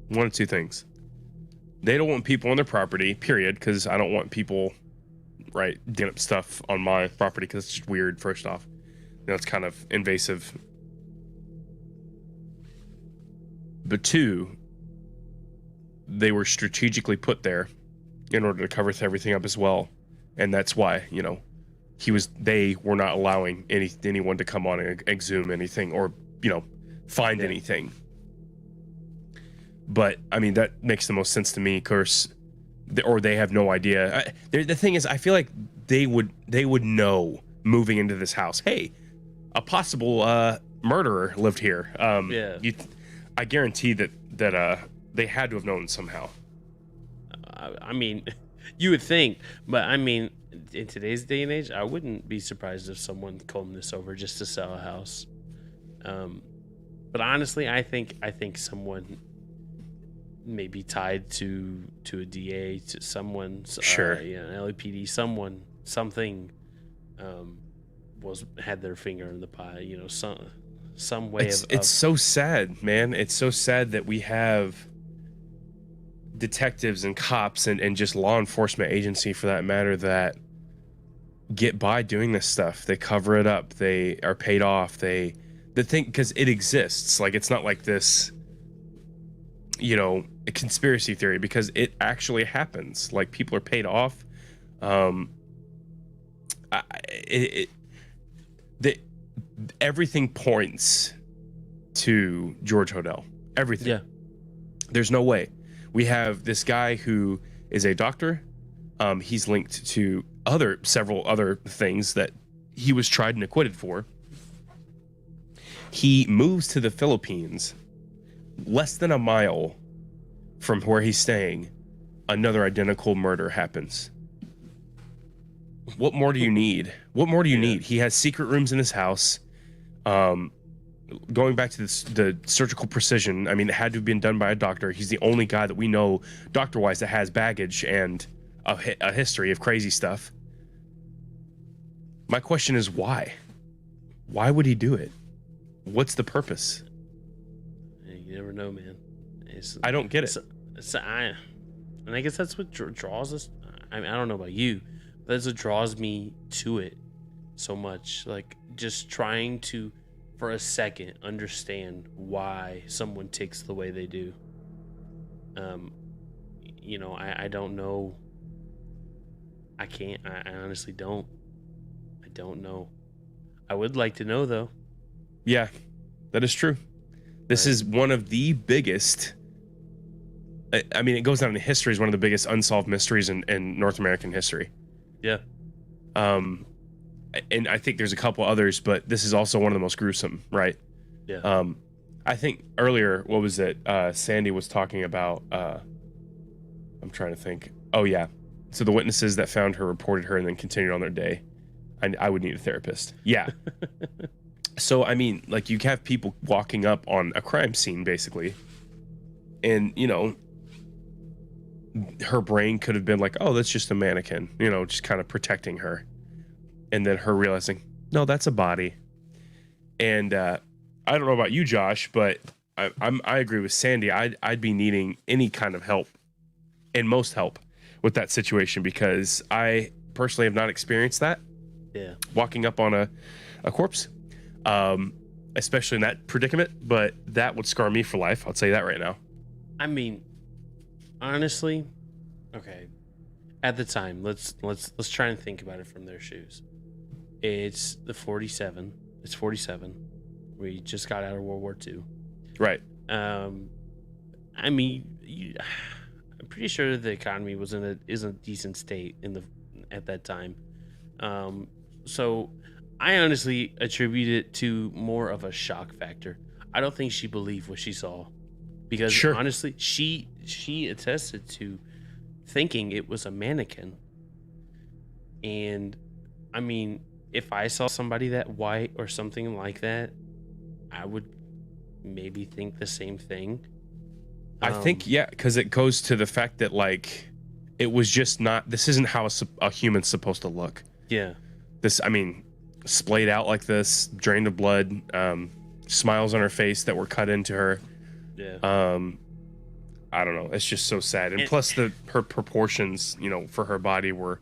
one of two things. They don't want people on their property, period, because I don't want people, right, digging up stuff on my property because it's just weird, first off. You know, it's kind of invasive. But two, they were strategically put there in order to cover everything up as well. And that's why, you know, they were not allowing anyone to come on and exhume anything or, you know, find anything. But I mean, that makes the most sense to me, of course, or they have no idea. The thing is, I feel like they would know moving into this house, hey, a possible murderer lived here. I guarantee that they had to have known somehow. I mean, you would think, but I mean, in today's day and age, I wouldn't be surprised if someone combed this over just to sell a house. But honestly, I think someone maybe tied to a DA, to someone's sure, an LAPD, something had their finger in the pie. You know, some way it's so sad, man. It's so sad that we have detectives and cops and just law enforcement agency, for that matter, that get by doing this stuff. They cover it up. They are paid off. The thing, because it exists. Like, it's not like this, you know, a conspiracy theory, because it actually happens. Like, people are paid off. Everything points to George Hodell. Everything. Yeah. There's no way. We have this guy who is a doctor. He's linked to several other things that he was tried and acquitted for. He moves to the Philippines. Less than a mile from where he's staying, another identical murder happens. What more do you need? What more do you need? He has secret rooms in his house. going back to the surgical precision, I mean, it had to have been done by a doctor. He's the only guy that we know, doctor-wise, that has baggage and a history of crazy stuff. My question is why? Why would he do it? What's the purpose? You never know, man. I don't get it. And I guess that's what draws us. I mean, I don't know about you, but that's what draws me to it so much. Like, just trying to, for a second, understand why someone ticks the way they do. You know, I don't know. I can't. I honestly don't. I don't know. I would like to know, though. Yeah, that is true. This is one of the biggest. I mean, it goes down in history as one of the biggest unsolved mysteries in North American history. Yeah. And I think there's a couple others, but this is also one of the most gruesome, right? Yeah. I think earlier, what was it? Sandy was talking about. I'm trying to think. Oh yeah. So the witnesses that found her reported her and then continued on their day. I would need a therapist. Yeah. So, I mean, like, you have people walking up on a crime scene, basically. And, you know, her brain could have been like, oh, that's just a mannequin, you know, just kind of protecting her. And then her realizing, no, that's a body. And I don't know about you, Josh, but I agree with Sandy. I'd be needing any kind of help and most help with that situation, because I personally have not experienced that. Yeah. Walking up on a corpse, especially in that predicament, but that would scar me for life. I'll tell you that right now. I mean, honestly, okay. At the time, let's try and think about it from their shoes. It's the 47. It's 47. We just got out of World War II. Right. I mean, I'm pretty sure the economy was in a decent state at that time. So I honestly attribute it to more of a shock factor. I don't think she believed what she saw, because honestly, she attested to thinking it was a mannequin. And I mean, if I saw somebody that white or something like that, I would maybe think the same thing. I think, yeah, because it goes to the fact that, like, it was just not, this isn't how a human's supposed to look. Yeah. This, I mean, splayed out like this, drained of blood, smiles on her face that were cut into her. Yeah. I don't know. It's just so sad. And plus her proportions, you know, for her body were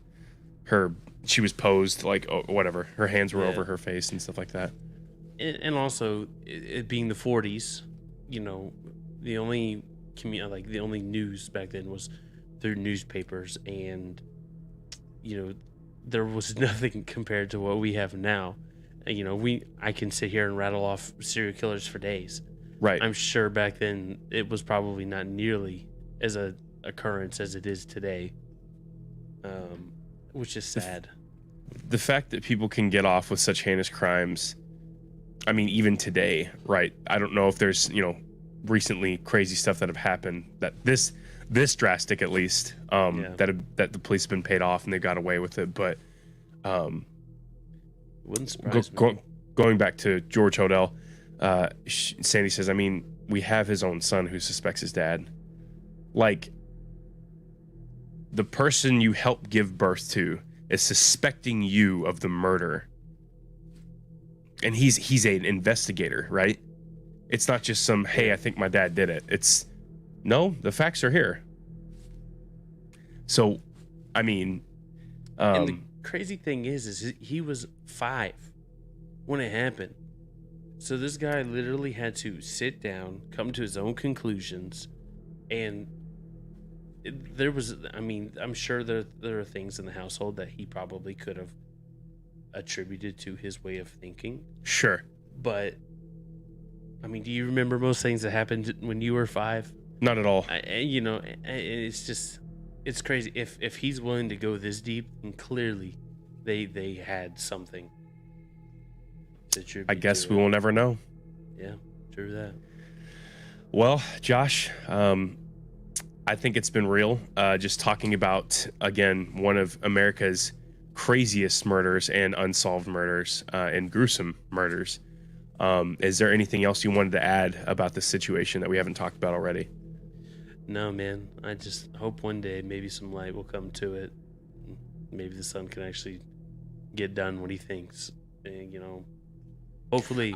she was posed like, whatever. Her hands were over her face and stuff like that. And also, it being the 40s, you know, the only news back then was through newspapers, and, you know, there was nothing compared to what we have now. You know, I can sit here and rattle off serial killers for days. Right. I'm sure back then it was probably not nearly as a occurrence as it is today, which is sad. The fact that people can get off with such heinous crimes, I mean, even today, right? I don't know if there's, you know, recently crazy stuff that have happened that this drastic, at least, that the police have been paid off and they got away with it. But wouldn't surprise me. Going back to George Hodel, Sandy says, I mean, we have his own son who suspects his dad. Like, the person you helped give birth to is suspecting you of the murder. And he's an investigator, right? It's not just some, hey, I think my dad did it. It's, no, the facts are here. So, I mean... and the crazy thing is he was 5 when it happened. So this guy literally had to sit down, come to his own conclusions, and there was, I mean, I'm sure there are things in the household that he probably could have attributed to his way of thinking. Sure. But, I mean, do you remember most things that happened when you were 5? Not at all. You know, it's just, it's crazy. If he's willing to go this deep, and clearly they had something to attribute. I guess we will never know. Yeah, true that. Well, Josh, I think it's been real. Just talking about, again, one of America's craziest murders and unsolved murders and gruesome murders. Is there anything else you wanted to add about this situation that we haven't talked about already? No, man. I just hope one day maybe some light will come to it. Maybe the son can actually get done what he thinks. And, hopefully.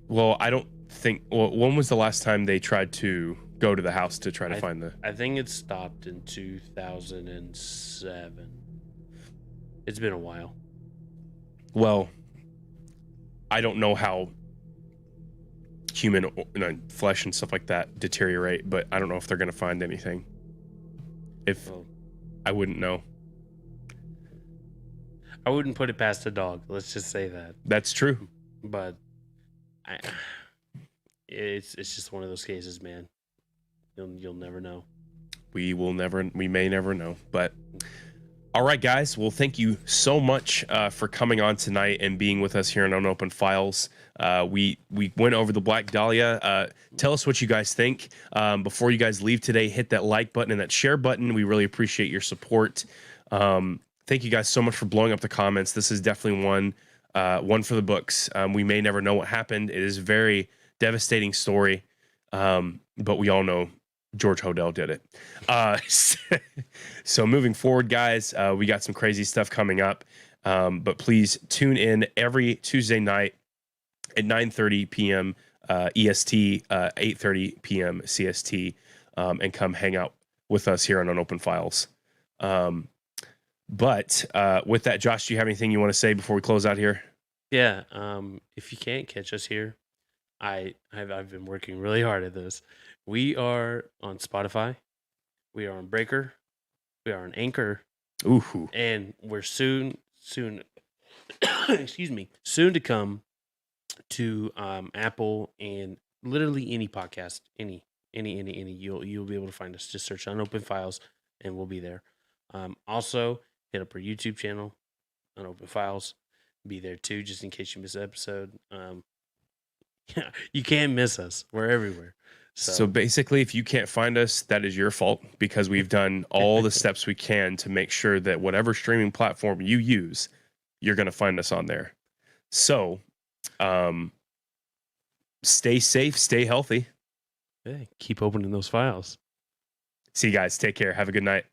Well, I don't think. Well, when was the last time they tried to go to the house to try to find the? I think it stopped in 2007. It's been a while. Well, I don't know how human flesh and stuff like that deteriorate, but I don't know if they're going to find anything. I wouldn't know. I wouldn't put it past a dog. Let's just say that. That's true. But it's just one of those cases, man. You'll never know. We may never know. But all right, guys. Well, thank you so much for coming on tonight and being with us here on Unopened Files. We went over the Black Dahlia. Tell us what you guys think. Before you guys leave today, hit that like button and that share button. We really appreciate your support. Thank you guys so much for blowing up the comments. This is definitely one for the books. We may never know what happened. It is a very devastating story, but we all know George Hodel did it. So moving forward, guys, we got some crazy stuff coming up. But please tune in every Tuesday night at 9:30 p.m. EST, 8:30 p.m. CST, and come hang out with us here on Unopened Files. But with that, Josh, do you have anything you want to say before we close out here? Yeah. If you can't catch us here, I've been working really hard at this. We are on Spotify. We are on Breaker. We are on Anchor. Ooh. And we're soon, excuse me, soon to come to Apple and literally any podcast, any. You'll be able to find us. Just search Unopened Files, and we'll be there. Also, hit up our YouTube channel, Unopened Files. Be there too, just in case you miss an episode. You can't miss us. We're everywhere. So basically, if you can't find us, that is your fault, because we've done all the steps we can to make sure that whatever streaming platform you use, you're going to find us on there. So stay safe, stay healthy. Hey, keep opening those files. See you guys. Take care. Have a good night.